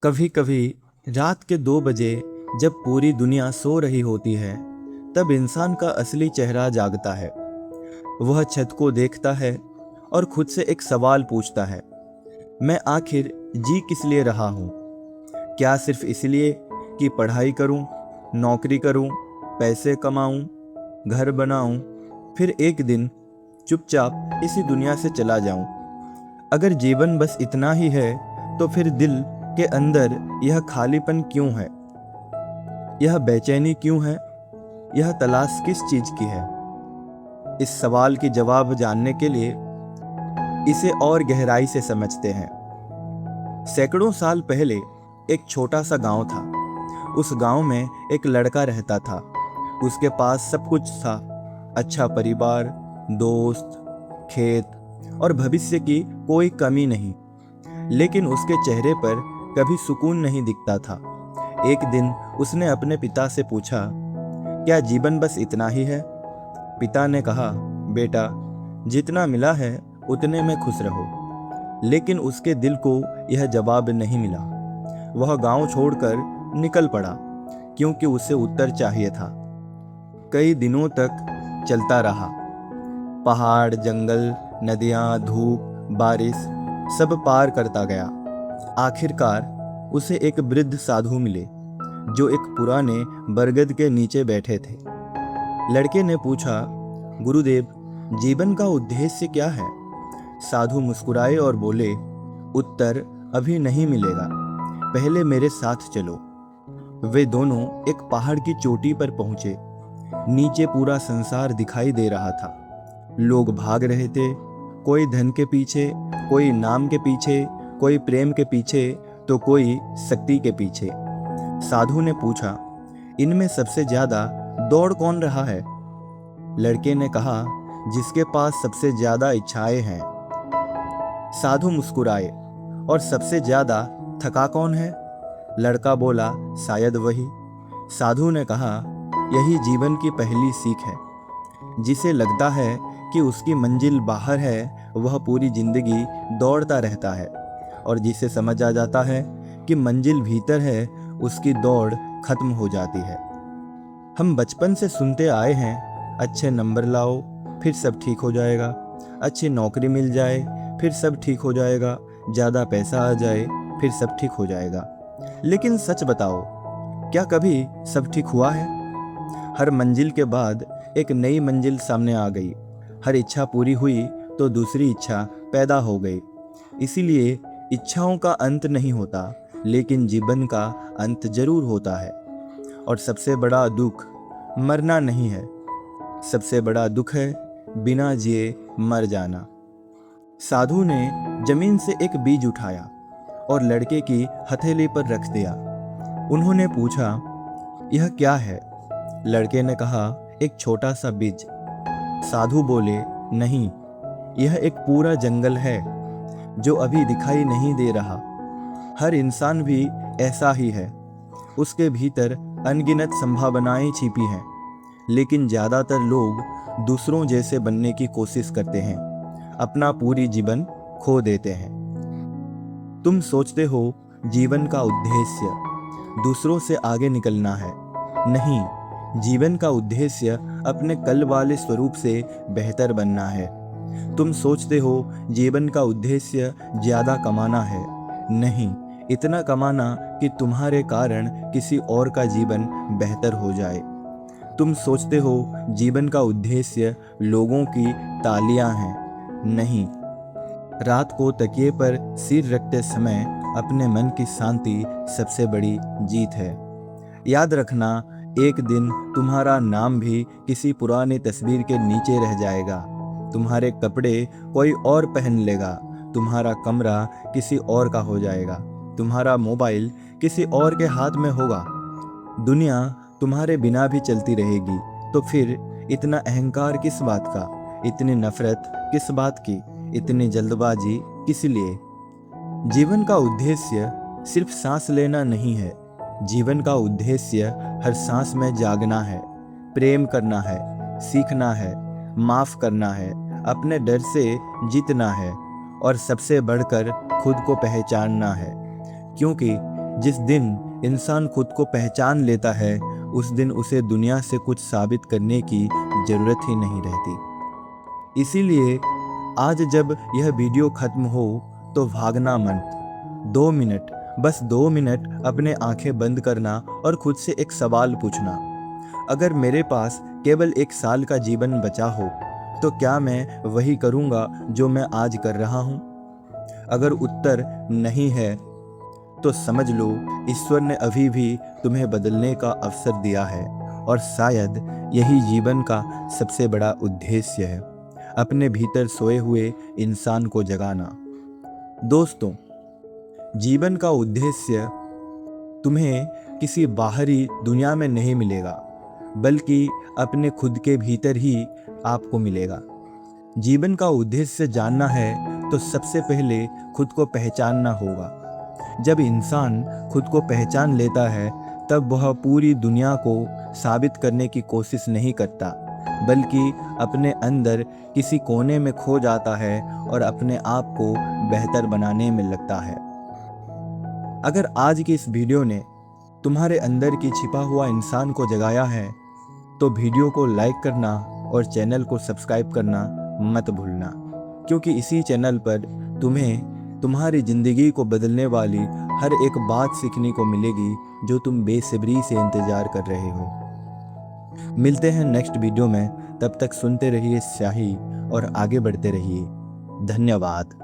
कभी कभी रात के 2 बजे जब पूरी दुनिया सो रही होती है, तब इंसान का असली चेहरा जागता है। वह छत को देखता है और खुद से एक सवाल पूछता है, मैं आखिर जी किस लिए रहा हूँ? क्या सिर्फ इसलिए कि पढ़ाई करूँ, नौकरी करूँ, पैसे कमाऊँ, घर बनाऊँ, फिर एक दिन चुपचाप इसी दुनिया से चला जाऊँ? अगर जीवन बस इतना ही है, तो फिर दिल के अंदर यह खालीपन क्यों है? यह बेचैनी क्यों है? यह तलाश किस चीज की है? इस सवाल के जवाब जानने के लिए इसे और गहराई से समझते हैं। सैकड़ों साल पहले एक छोटा सा गांव था। उस गांव में एक लड़का रहता था। उसके पास सब कुछ था, अच्छा परिवार, दोस्त, खेत और भविष्य की कोई कमी नहीं। लेकिन उसके चेहरे पर कभी सुकून नहीं दिखता था। एक दिन उसने अपने पिता से पूछा, क्या जीवन बस इतना ही है? पिता ने कहा, बेटा, जितना मिला है उतने में खुश रहो। लेकिन उसके दिल को यह जवाब नहीं मिला। वह गांव छोड़कर निकल पड़ा, क्योंकि उसे उत्तर चाहिए था। कई दिनों तक चलता रहा। पहाड़, जंगल, नदियां, धूप, बारिश सब पार करता गया। आखिरकार उसे एक वृद्ध साधु मिले, जो एक पुराने बरगद के नीचे बैठे थे। लड़के ने पूछा, गुरुदेव, जीवन का उद्देश्य क्या है? साधु मुस्कुराए और बोले, उत्तर अभी नहीं मिलेगा, पहले मेरे साथ चलो। वे दोनों एक पहाड़ की चोटी पर पहुंचे। नीचे पूरा संसार दिखाई दे रहा था। लोग भाग रहे थे, कोई धन के पीछे, कोई नाम के पीछे, कोई प्रेम के पीछे, तो कोई शक्ति के पीछे। साधु ने पूछा, इनमें सबसे ज्यादा दौड़ कौन रहा है? लड़के ने कहा, जिसके पास सबसे ज्यादा इच्छाएं हैं। साधु मुस्कुराए, और सबसे ज्यादा थका कौन है? लड़का बोला, शायद वही। साधु ने कहा, यही जीवन की पहली सीख है। जिसे लगता है कि उसकी मंजिल बाहर है, वह पूरी जिंदगी दौड़ता रहता है। और जिसे समझ आ जाता है कि मंजिल भीतर है, उसकी दौड़ खत्म हो जाती है। हम बचपन से सुनते आए हैं, अच्छे नंबर लाओ फिर सब ठीक हो जाएगा, अच्छी नौकरी मिल जाए फिर सब ठीक हो जाएगा, ज़्यादा पैसा आ जाए फिर सब ठीक हो जाएगा। लेकिन सच बताओ, क्या कभी सब ठीक हुआ है? हर मंजिल के बाद एक नई मंजिल सामने आ गई। हर इच्छा पूरी हुई तो दूसरी इच्छा पैदा हो गई। इसीलिए इच्छाओं का अंत नहीं होता, लेकिन जीवन का अंत जरूर होता है। और सबसे बड़ा दुख मरना नहीं है, सबसे बड़ा दुख है बिना जिए मर जाना। साधु ने जमीन से एक बीज उठाया और लड़के की हथेली पर रख दिया। उन्होंने पूछा, यह क्या है? लड़के ने कहा, एक छोटा सा बीज। साधु बोले, नहीं, यह एक पूरा जंगल है जो अभी दिखाई नहीं दे रहा। हर इंसान भी ऐसा ही है। उसके भीतर अनगिनत संभावनाएं छिपी हैं, लेकिन ज्यादातर लोग दूसरों जैसे बनने की कोशिश करते हैं, अपना पूरी जीवन खो देते हैं। तुम सोचते हो जीवन का उद्देश्य दूसरों से आगे निकलना है। नहीं, जीवन का उद्देश्य अपने कल वाले स्वरूप से बेहतर बनना है। तुम सोचते हो जीवन का उद्देश्य ज्यादा कमाना है। नहीं, इतना कमाना कि तुम्हारे कारण किसी और का जीवन बेहतर हो जाए। तुम सोचते हो जीवन का उद्देश्य लोगों की तालियां हैं। नहीं, रात को तकिए पर सिर रखते समय अपने मन की शांति सबसे बड़ी जीत है। याद रखना, एक दिन तुम्हारा नाम भी किसी पुरानी तस्वीर के नीचे रह जाएगा। तुम्हारे कपड़े कोई और पहन लेगा, तुम्हारा कमरा किसी और का हो जाएगा, तुम्हारा मोबाइल किसी और के हाथ में होगा। दुनिया तुम्हारे बिना भी चलती रहेगी, तो फिर इतना अहंकार किस बात का? इतनी नफरत किस बात की? इतनी जल्दबाजी किस लिए? जीवन का उद्देश्य सिर्फ सांस लेना नहीं है। जीवन का उद्देश्य हर सांस में जागना है, प्रेम करना है, सीखना है, माफ करना है, अपने डर से जीतना है, और सबसे बढ़कर खुद को पहचानना है। क्योंकि जिस दिन इंसान खुद को पहचान लेता है उस दिन उसे दुनिया से कुछ साबित करने की जरूरत ही नहीं रहती। इसीलिए आज जब यह वीडियो खत्म हो तो भागना मत। 2 मिनट, बस 2 मिनट अपने आंखें बंद करना और खुद से एक सवाल पूछना, अगर मेरे पास केवल 1 साल का जीवन बचा हो तो क्या मैं वही करूँगा जो मैं आज कर रहा हूँ? अगर उत्तर नहीं है तो समझ लो ईश्वर ने अभी भी तुम्हें बदलने का अवसर दिया है और शायद यही जीवन का सबसे बड़ा उद्देश्य है, अपने भीतर सोए हुए इंसान को जगाना। दोस्तों, जीवन का उद्देश्य तुम्हें किसी बाहरी दुनिया में नहीं मिलेगा, बल्कि अपने खुद के भीतर ही आपको मिलेगा। जीवन का उद्देश्य जानना है तो सबसे पहले खुद को पहचानना होगा। जब इंसान खुद को पहचान लेता है तब वह पूरी दुनिया को साबित करने की कोशिश नहीं करता, बल्कि अपने अंदर किसी कोने में खो जाता है और अपने आप को बेहतर बनाने में लगता है। अगर आज की इस वीडियो ने तुम्हारे अंदर की छिपा हुआ इंसान को जगाया है तो वीडियो को लाइक करना और चैनल को सब्सक्राइब करना मत भूलना, क्योंकि इसी चैनल पर तुम्हें तुम्हारी ज़िंदगी को बदलने वाली हर एक बात सीखने को मिलेगी जो तुम बेसब्री से इंतज़ार कर रहे हो। मिलते हैं नेक्स्ट वीडियो में, तब तक सुनते रहिए स्याही और आगे बढ़ते रहिए। धन्यवाद।